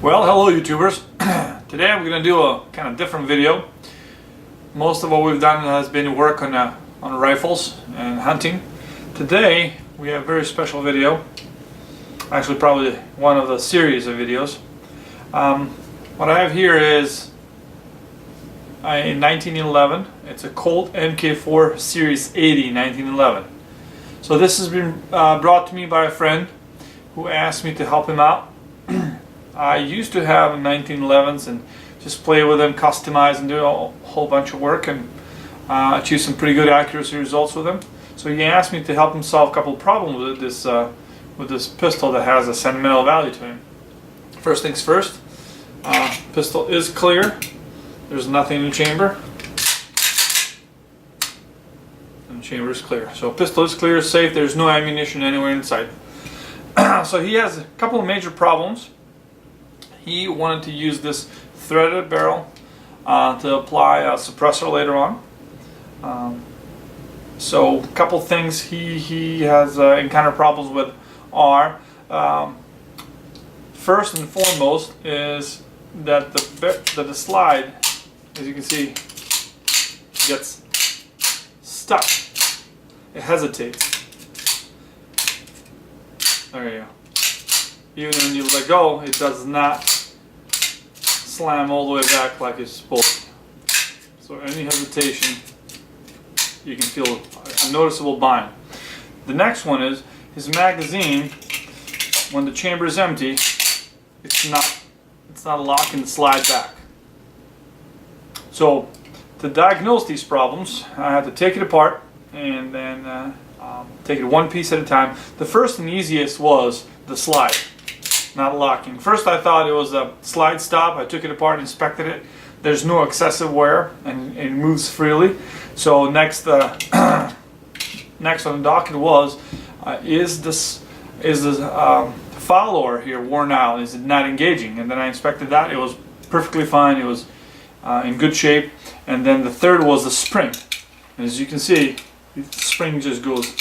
Well, hello YouTubers. Today I'm going to do a kind of different video. Most of what we've done has been work on rifles and hunting. Today we have a very special video. Actually probably one of the series of videos. What I have here is in 1911. It's a Colt MK4 Series 80 1911. So this has been brought to me by a friend who asked me to help him out. I used to have 1911s and just play with them, customize and do a whole bunch of work and achieve some pretty good accuracy results with them. So he asked me to help him solve a couple of problems with this pistol that has a sentimental value to him. First things first, pistol is clear. There's nothing in the chamber. And the chamber is clear. So pistol is clear, safe, there's no ammunition anywhere inside. So he has a couple of major problems. He wanted to use this threaded barrel to apply a suppressor later on. So a couple things he has encountered problems with are, first and foremost is that the slide, as you can see, gets stuck. It hesitates. There you go. Even when you let go, it does not slam all the way back like it's supposed to. So any hesitation, you can feel a noticeable bind. The next one is his magazine. When the chamber is empty, it's not locking the slide back. So to diagnose these problems, I had to take it apart and then take it one piece at a time. The first and easiest was the slide, not locking. First I thought it was a slide stop. I took it apart and inspected it. There's no excessive wear and it moves freely. So next next on the docket was is the follower here worn out? Is it not engaging? And then I inspected that. It was perfectly fine. It was in good shape. And then the third was the spring. And as you can see, the spring just goes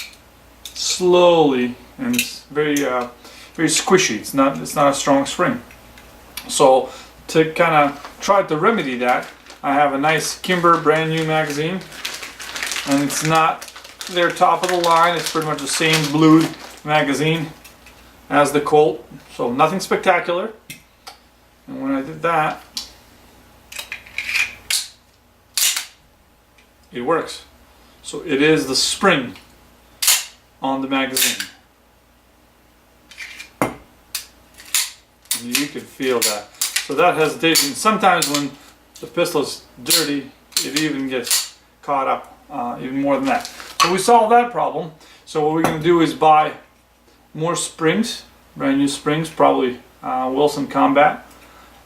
slowly and it's very very squishy. It's not a strong spring. So to kind of try to remedy that, I have a nice Kimber brand new magazine, and it's not their top of the line. It's pretty much the same blued magazine as the Colt, so nothing spectacular. And when I did that, it works. So it is the spring on the magazine. And you can feel that. So that hesitation, sometimes when the pistol is dirty, it even gets caught up even more than that. So we solved that problem. So what we're going to do is buy more springs, brand new springs, probably Wilson Combat.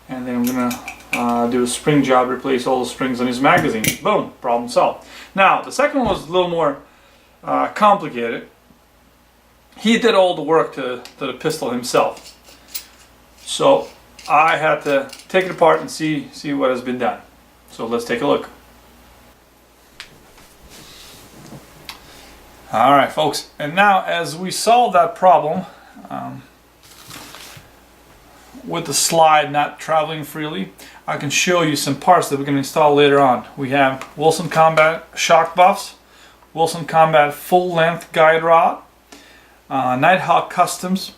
And then I'm going to do a spring job, replace all the springs on his magazine. Boom, problem solved. Now, the second one was a little more complicated. He did all the work to the pistol himself. So I had to take it apart and see what has been done. So let's take a look. Alright folks, and now as we solve that problem with the slide not traveling freely, I can show you some parts that we're going to install later on. We have Wilson Combat shock buffs, Wilson Combat full length guide rod, Nighthawk Customs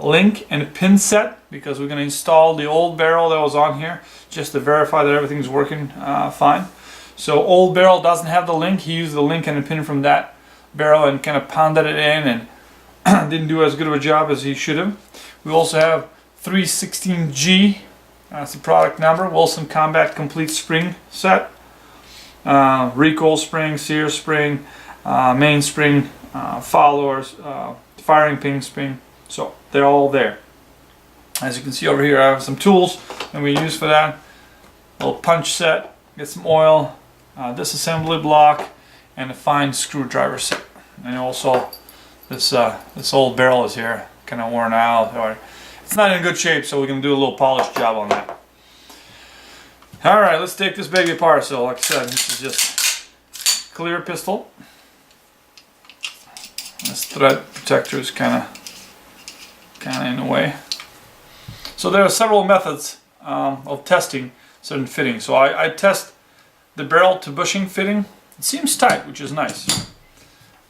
link and a pin set, because we're going to install the old barrel that was on here just to verify that everything's working fine. So old barrel doesn't have the link. He used the link and a pin from that barrel and kind of pounded it in and didn't do as good of a job as he should have. We also have 316G, that's the product number, Wilson Combat complete spring set, recoil spring, sear spring, mainspring, followers, firing pin spring. So they're all there. As you can see over here, I have some tools that we use for that. A little punch set, get some oil, disassembly block, and a fine screwdriver set. And also this old barrel is here, kind of worn out, or it's not in good shape, so we're going to do a little polish job on that. Alright, let's take this baby apart. So like I said, this is just clear pistol. This thread protector is kind of in the way. So there are several methods of testing certain fittings. So I test the barrel to bushing fitting. It seems tight, which is nice.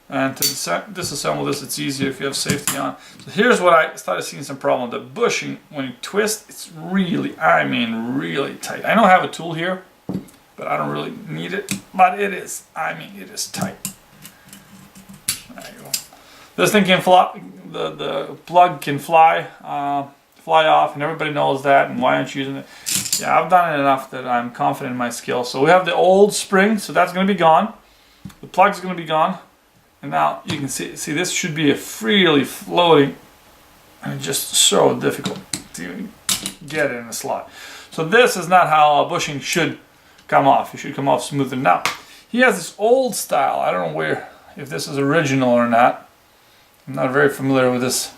And to disassemble this, it's easier if you have safety on. So here's what I started seeing some problem. The bushing, when you twist, it's really, I mean really tight. I don't have a tool here, but I don't really need it. But it is, I mean, it is tight. There you go. This thing can fly, the plug can fly off, and everybody knows that, and why aren't you using it? Yeah, I've done it enough that I'm confident in my skill. So we have the old spring, so that's going to be gone. The plug's going to be gone. And now you can see this should be a freely floating, and it's just so difficult to even get it in the slot. So this is not how a bushing should come off. It should come off smoother. Now, he has this old style. I don't know if this is original or not. I'm not very familiar with this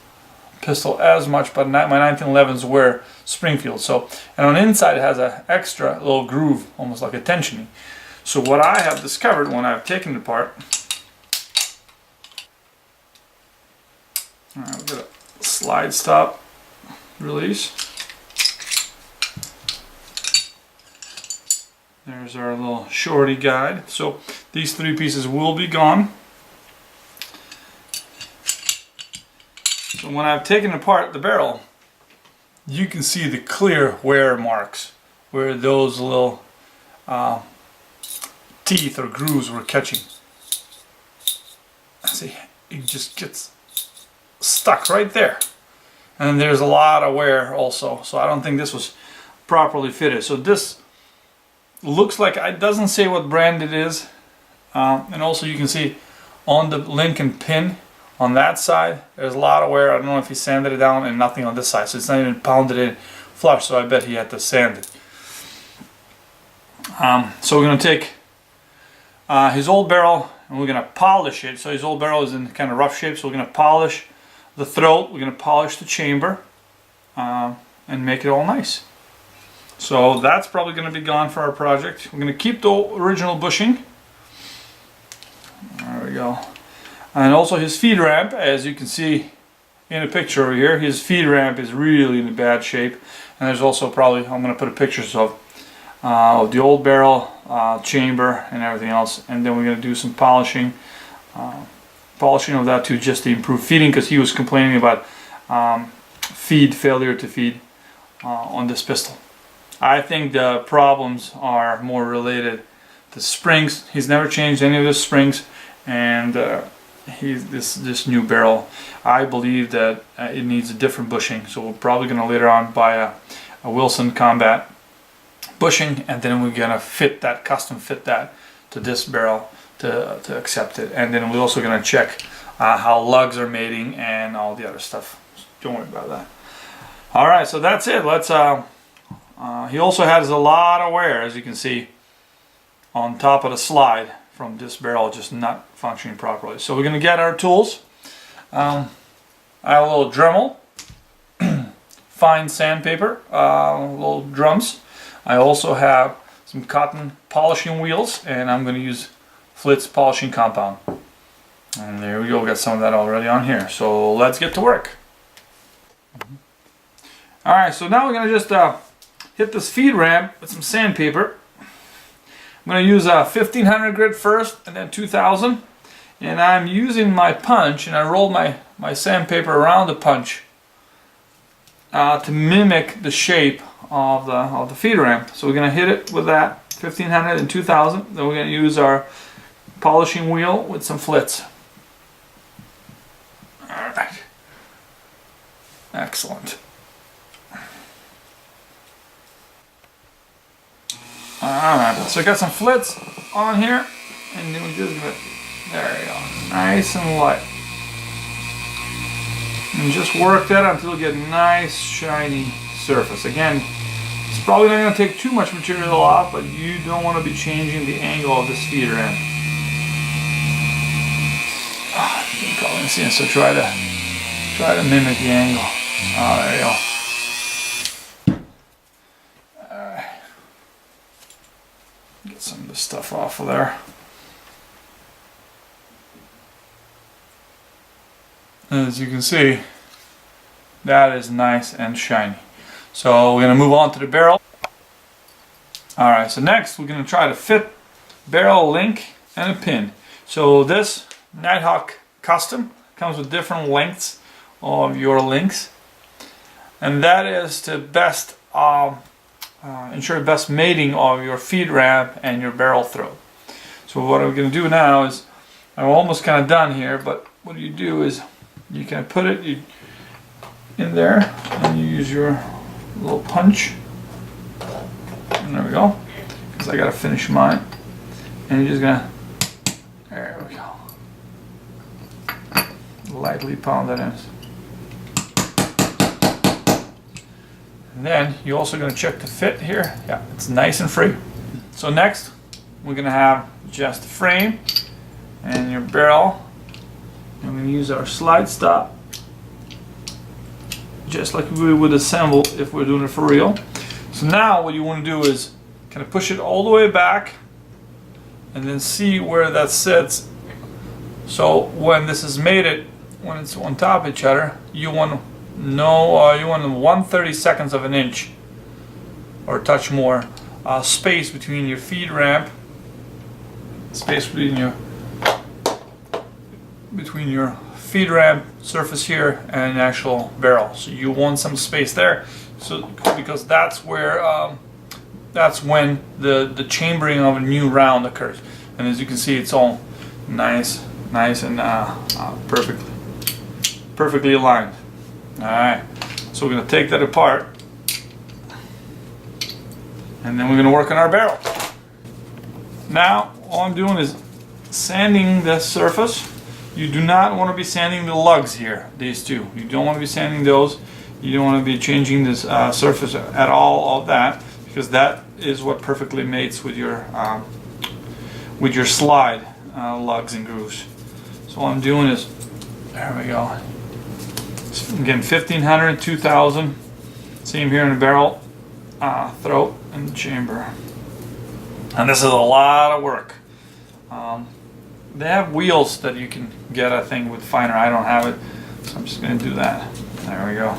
pistol as much, but my 1911s were Springfield. So, and on the inside it has an extra little groove, almost like a tensioning. So what I have discovered when I've taken it apart, all right, we've got a slide stop release. There's our little shorty guide. So these three pieces will be gone. So when I've taken apart the barrel, you can see the clear wear marks where those little teeth or grooves were catching. See, it just gets stuck right there. And there's a lot of wear also, so I don't think this was properly fitted. So this looks like, it doesn't say what brand it is, and also you can see on the Lincoln pin on that side there's a lot of wear. I don't know if he sanded it down, and nothing on this side, so it's not even pounded in flush, so I bet he had to sand it. So we're going to take his old barrel and we're going to polish it. So his old barrel is in kind of rough shape, so we're going to polish the throat, we're going to polish the chamber, and make it all nice. So that's probably going to be gone for our project. We're going to keep the original bushing. There we go. And also his feed ramp, as you can see in the picture over here, his feed ramp is really in bad shape. And there's also probably, I'm going to put a pictures of the old barrel, chamber, and everything else. And then we're going to do some polishing. Polishing of that too, just to improve feeding, because he was complaining about failure to feed on this pistol. I think the problems are more related to springs. He's never changed any of his springs, and this new barrel, I believe that it needs a different bushing. So we're probably going to later on buy a Wilson Combat bushing, and then we're going to custom fit that to this barrel to accept it. And then we're also going to check how lugs are mating and all the other stuff. Don't worry about that. All right, so that's it. Let's he also has a lot of wear, as you can see, on top of the slide from this barrel just not functioning properly. So we're going to get our tools. I have a little Dremel, fine sandpaper, little drums. I also have some cotton polishing wheels, and I'm going to use Flitz polishing compound. And there we go, we got some of that already on here. So let's get to work. Alright, so now we're going to just hit this feed ramp with some sandpaper. I'm going to use a 1500 grit first, and then 2000. And I'm using my punch, and I rolled my sandpaper around the punch to mimic the shape of the feed ramp. So we're going to hit it with that 1500 and 2000. Then we're going to use our polishing wheel with some Flitz. Alright. Excellent. Alright, so I got some Flitz on here, and then we're just gonna, there you go, nice and light. And just work that until you get a nice shiny surface. Again, it's probably not going to take too much material off, but you don't want to be changing the angle of this feeder end. You can probably see it, so try to mimic the angle. Oh, there you go. Get some of this stuff off of there. As you can see, that is nice and shiny. So we're going to move on to the barrel. Alright, so next we're going to try to fit barrel link and a pin. So this Nighthawk Custom comes with different lengths of your links, and that is to best ensure best mating of your feed ramp and your barrel throat. So what I'm going to do now is, I'm almost kind of done here, but what you do is you can put it in there and you use your little punch, and there we go, because I got to finish mine, and you're just gonna, there we go, lightly pound that in. And then you're also going to check the fit here. Yeah, it's nice and free. So next we're going to have just the frame and your barrel. I'm going to use our slide stop, just like we would assemble if we're doing it for real. So now what you want to do is kind of push it all the way back and then see where that sits. So when this is mated, when it's on top of each other, you want to know, you want 1/32 of an inch or a touch more space between your feed ramp, space between your feed ramp surface here and actual barrel. So you want some space there, so because that's where that's when the chambering of a new round occurs. And as you can see, it's all nice and perfectly aligned. Alright, so we're going to take that apart, and then we're going to work on our barrel. Now all I'm doing is sanding the surface. You do not want to be sanding the lugs here, these two. You don't want to be sanding those. You don't want to be changing this surface at all of that, because that is what perfectly mates with your slide lugs and grooves. So all I'm doing is, there we go. Again, 1500, 2000. Same here in the barrel, throat, and the chamber. And this is a lot of work. They have wheels that you can get, I think, with finer. I don't have it, so I'm just going to do that. There we go.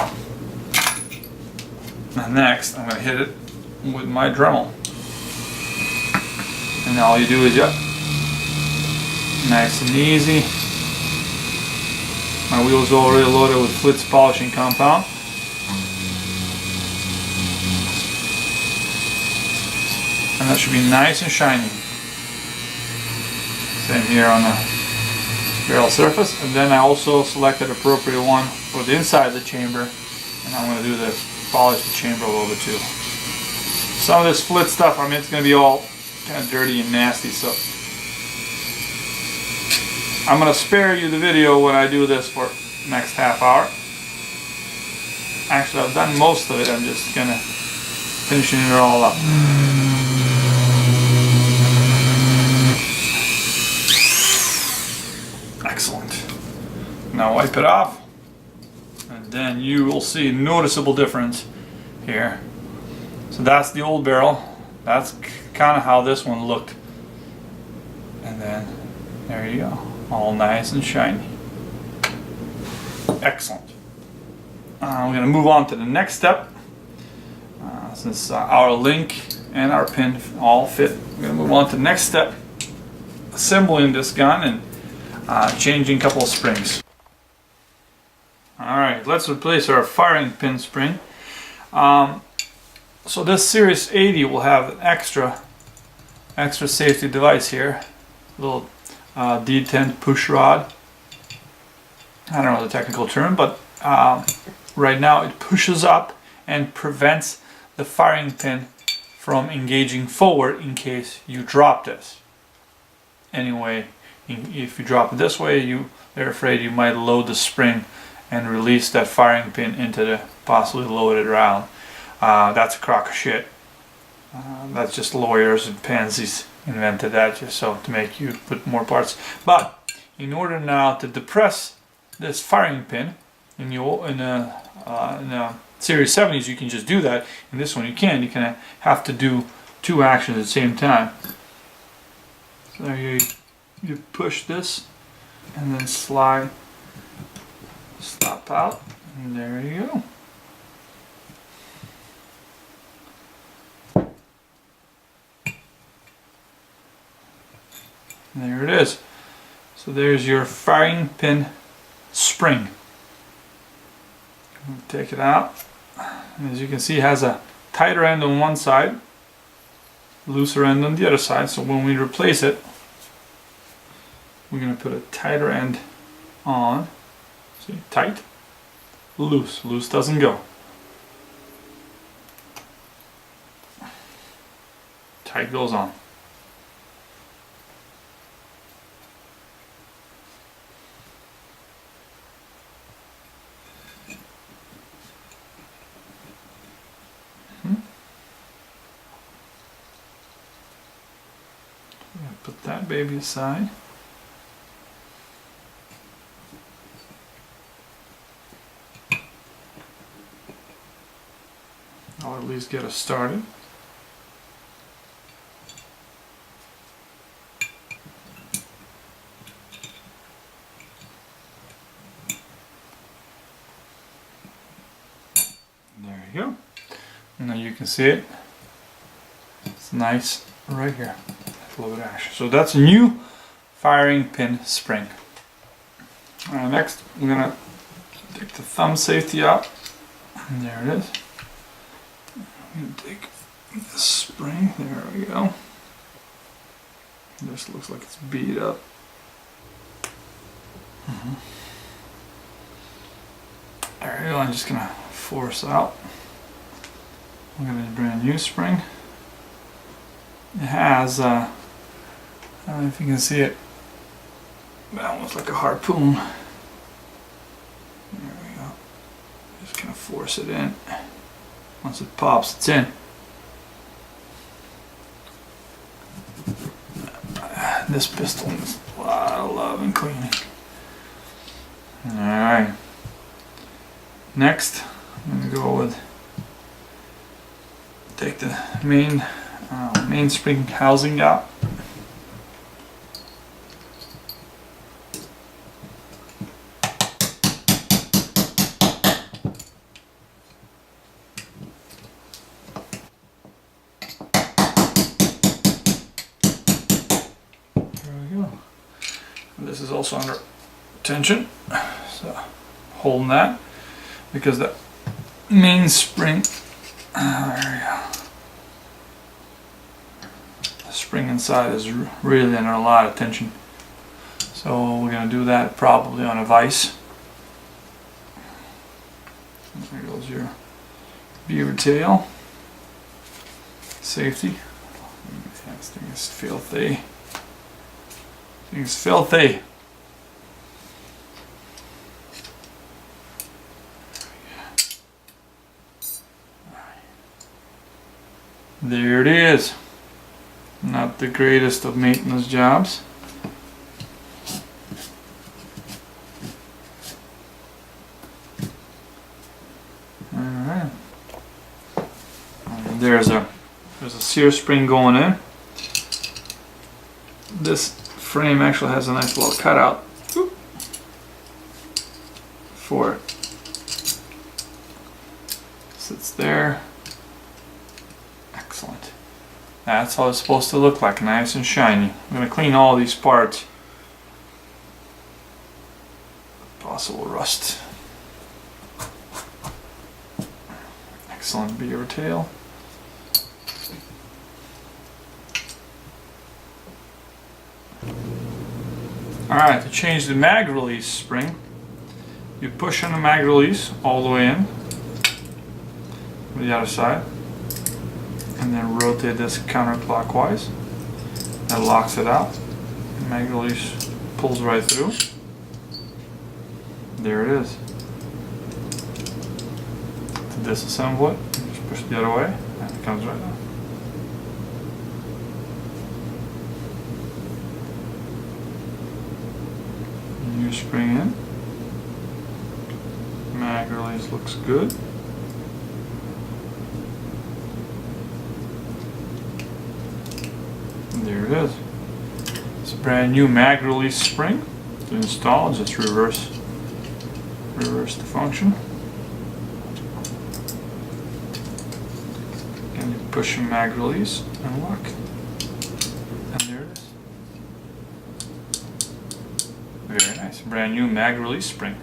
And next, I'm going to hit it with my Dremel. And all you do is, nice and easy. My wheels are already loaded with Flitz polishing compound. And that should be nice and shiny. Same here on the barrel surface. And then I also selected an appropriate one for the inside of the chamber. And I'm going to do the polish the chamber a little bit too. Some of this Flitz stuff, I mean, it's going to be all kind of dirty and nasty, so I'm going to spare you the video when I do this for the next half hour. Actually, I've done most of it. I'm just going to finishing it all up. Excellent. Now wipe it off, and then you will see a noticeable difference here. So that's the old barrel. That's kind of how this one looked. And then there you go. All nice and shiny. Excellent. We're going to move on to the next step. Since our link and our pin all fit, we're going to move on to the next step. Assembling this gun and changing a couple of springs. Alright, let's replace our firing pin spring. So this Series 80 will have an extra safety device here. A little D10 push rod. I don't know the technical term, but right now it pushes up and prevents the firing pin from engaging forward in case you drop this. Anyway, if you drop it this way, they're afraid you might load the spring and release that firing pin into the possibly loaded round. That's a crock of shit. That's just lawyers and pansies invented that just so to make you put more parts. But in order now to depress this firing pin in a Series 70s, you can just do that. In this one, you can have to do two actions at the same time. So you push this and then slide stop out, and there you go. There it is. So there's your firing pin spring. Take it out. And as you can see, it has a tighter end on one side, looser end on the other side. So when we replace it, we're going to put a tighter end on. See, tight, loose. Loose doesn't go. Tight goes on. Put that baby aside. I'll at least get us started. There you go. Now you can see it. It's nice right here. A little bit of action. So that's a new firing pin spring. Next, we're gonna take the thumb safety out. And there it is. I'm gonna take the spring. There we go. This looks like it's beat up. There we go. I'm just gonna force out. I'm gonna do a brand new spring. It has, I don't know if you can see it, but almost like a harpoon. There we go. Just gonna force it in. Once it pops, it's in. This pistol needs a lot of love and cleaning. Alright. Next, I'm gonna go with, take the main spring housing out. There we go. And this is also under tension, so holding that because the main spring. There we go. Spring inside is really under a lot of tension, so we're going to do that probably on a vise. There goes your beaver tail safety. This thing is filthy. This thing is filthy. There it is. Not the greatest of maintenance jobs. Alright. There's a sear spring going in. This frame actually has a nice little cutout for it. Sits there. Excellent. That's how it's supposed to look like, nice and shiny. I'm going to clean all these parts. Possible rust. Excellent beaver tail. Alright, to change the mag release spring, you push on the mag release all the way in with the other side. And then rotate this counterclockwise. That locks it out. The mag release pulls right through. There it is. To disassemble it, just push the other way, and it comes right out. New spring in. Mag release looks good. There it is. It's a brand new mag release spring to install. Just reverse the function. And you push a mag release and lock. And there it is. a brand new mag release spring.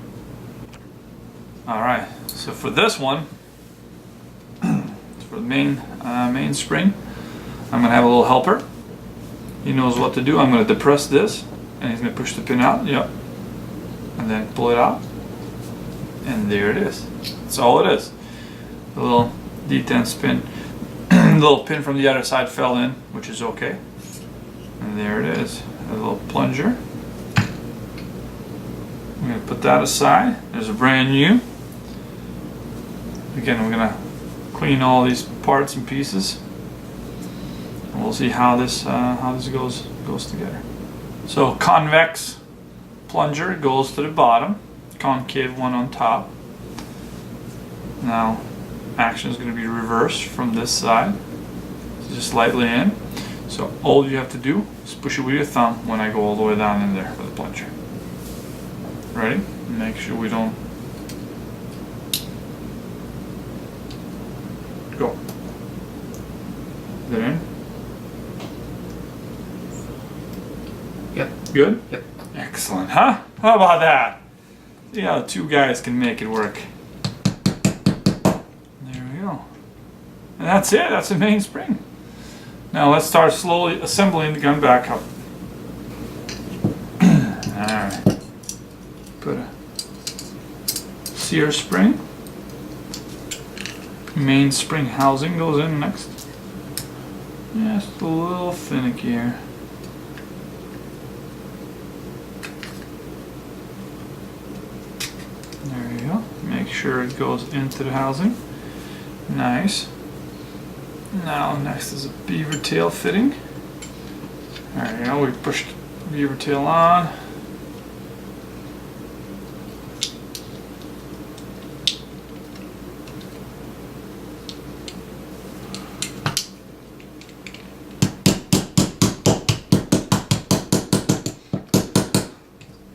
Alright, so for this one, for the main spring, I'm going to have a little helper. He knows what to do. I'm going to depress this, and he's going to push the pin out, yep, and then pull it out, and there it is. That's all it is. The little D10 spin, the little pin from the other side fell in, which is okay. And there it is, a little plunger. I'm going to put that aside. There's a brand new. Again, we're going to clean all these parts and pieces. And we'll see how this goes together. So convex plunger goes to the bottom, concave one on top. Now action is going to be reversed from this side. So just lightly in. So all you have to do is push it with your thumb when I go all the way down in there with the plunger. Ready? Make sure we don't go. Is it in? Yep. Good? Yep. Excellent, huh? How about that? See how two guys can make it work. There we go. And that's it. That's the main spring. Now let's start slowly assembling the gun back up. Alright. Put a sear spring. Main spring housing goes in next. Just a little finicky here. There you go. Make sure it goes into the housing. Nice. Now next is a beaver tail fitting. There you go. We pushed the beaver tail on.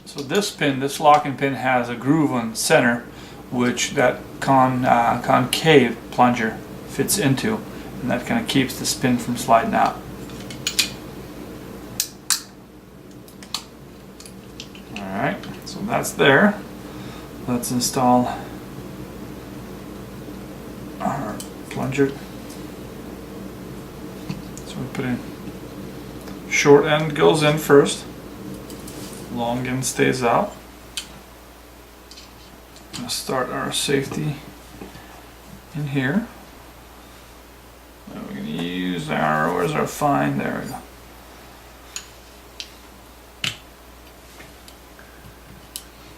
So this pin, this locking pin, has a groove on center, which that concave plunger fits into, and that kind of keeps the spin from sliding out. Alright, so that's there. Let's install our plunger. So we put in, short end goes in first. Long end stays out. Let's start our safety in here. And we're going to use our, where's our fine? There we go.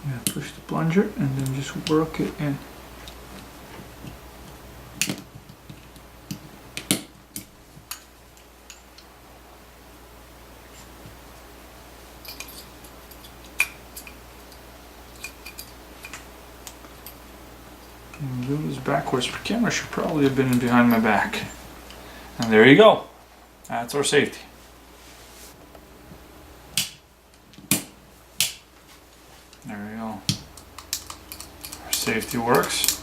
I'm going to push the plunger and then just work it in. And do this backwards. The camera should probably have been behind my back. And there you go. That's our safety. There we go. Our safety works.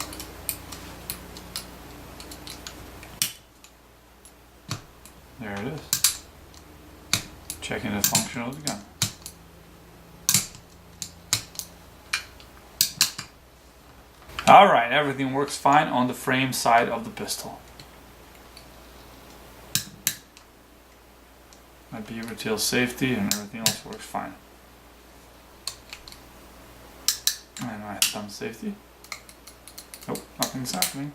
There it is. Checking the function of the gun. Alright, everything works fine on the frame side of the pistol. My beaver tail safety and everything else works fine. And my thumb safety. Nope, nothing's happening.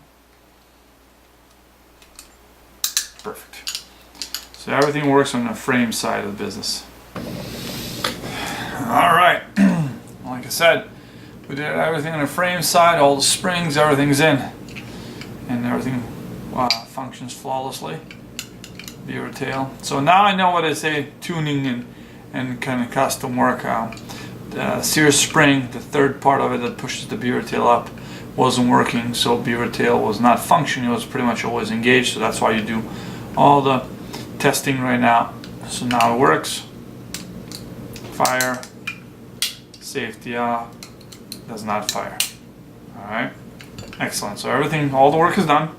Perfect. So everything works on the frame side of the business. Alright, like I said, we did everything on the frame side, all the springs, everything's in. And everything functions flawlessly. Beaver tail. So now I know what I say, tuning and kind of custom work. The sear spring, the third part of it that pushes the beaver tail up, wasn't working, so beaver tail was not functioning. It was pretty much always engaged, so that's why you do all the testing right now. So now it works. Fire, safety off. Does not fire. Alright, excellent. So everything, all the work is done.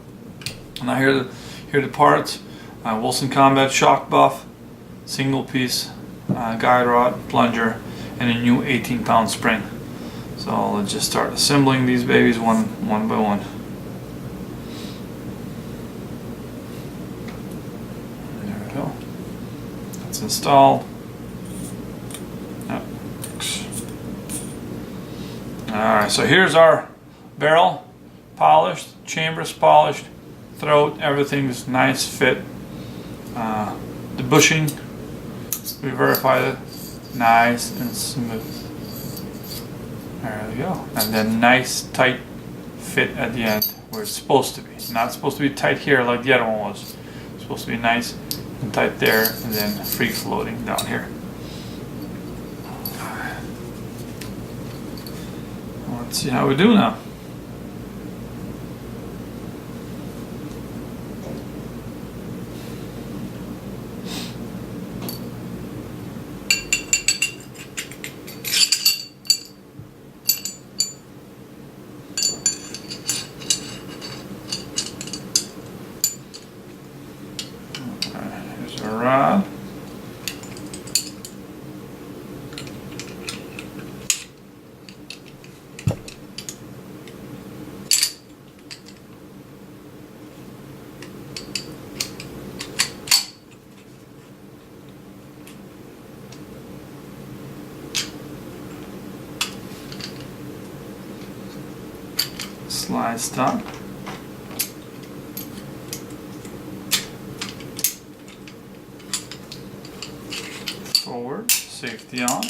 Now here are the parts. Wilson Combat shock buff, single piece guide rod, plunger, and a new 18-pound spring. So let's just start assembling these babies one by one. There we go. That's installed. Yep. Alright, so here's our barrel, polished, chambers polished, throat, everything's nice fit. The bushing, we verified it, nice and smooth. There we go. And then nice tight fit at the end where it's supposed to be. Not supposed to be tight here like the other one was. It's supposed to be nice and tight there, and then free floating down here. Let's see how we do now. Here's our rod. Slide stop. Forward, safety on.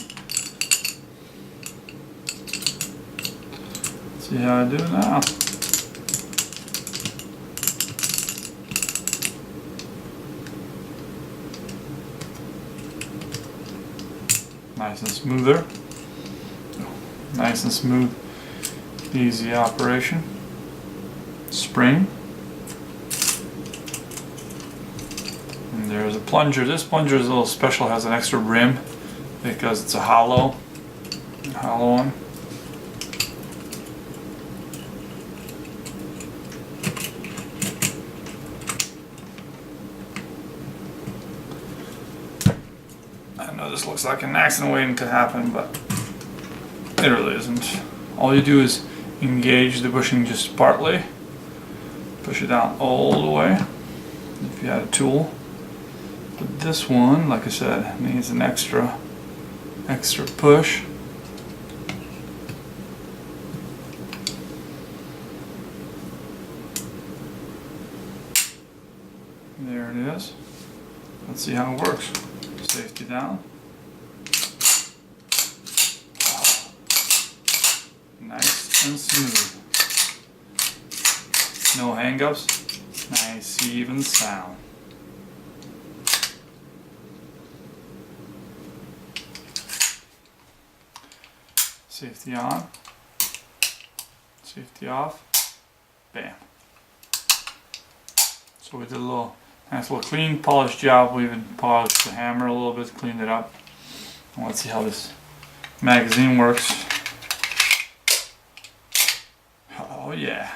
See how I do now. Nice and smoother. Nice and smooth. Easy operation. Spring. And there's a plunger. This plunger is a little special, has an extra rim because it's a hollow one. I know this looks like an accident waiting to happen, but it really isn't. All you do is engage the bushing just partly, push it down all the way if you had a tool. But this one, like I said, needs an extra push. There it is. Let's see how it works. Safety down. Nice and smooth. No hang-ups. Nice even sound. Safety on. Safety off. Bam. So we did a nice little clean, polished job. We even polished the hammer a little bit, cleaned it up. And let's see how this magazine works. Oh yeah.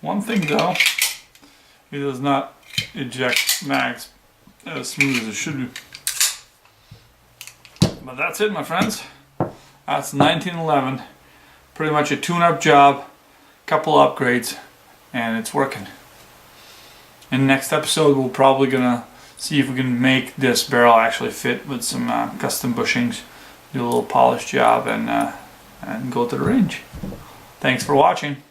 One thing though, it does not eject mags as smooth as it should be. But that's it, my friends. That's 1911. Pretty much a tune-up job, couple upgrades, and it's working. In the next episode, we're probably gonna see if we can make this barrel actually fit with some custom bushings, do a little polish job, and go to the range. Thanks for watching.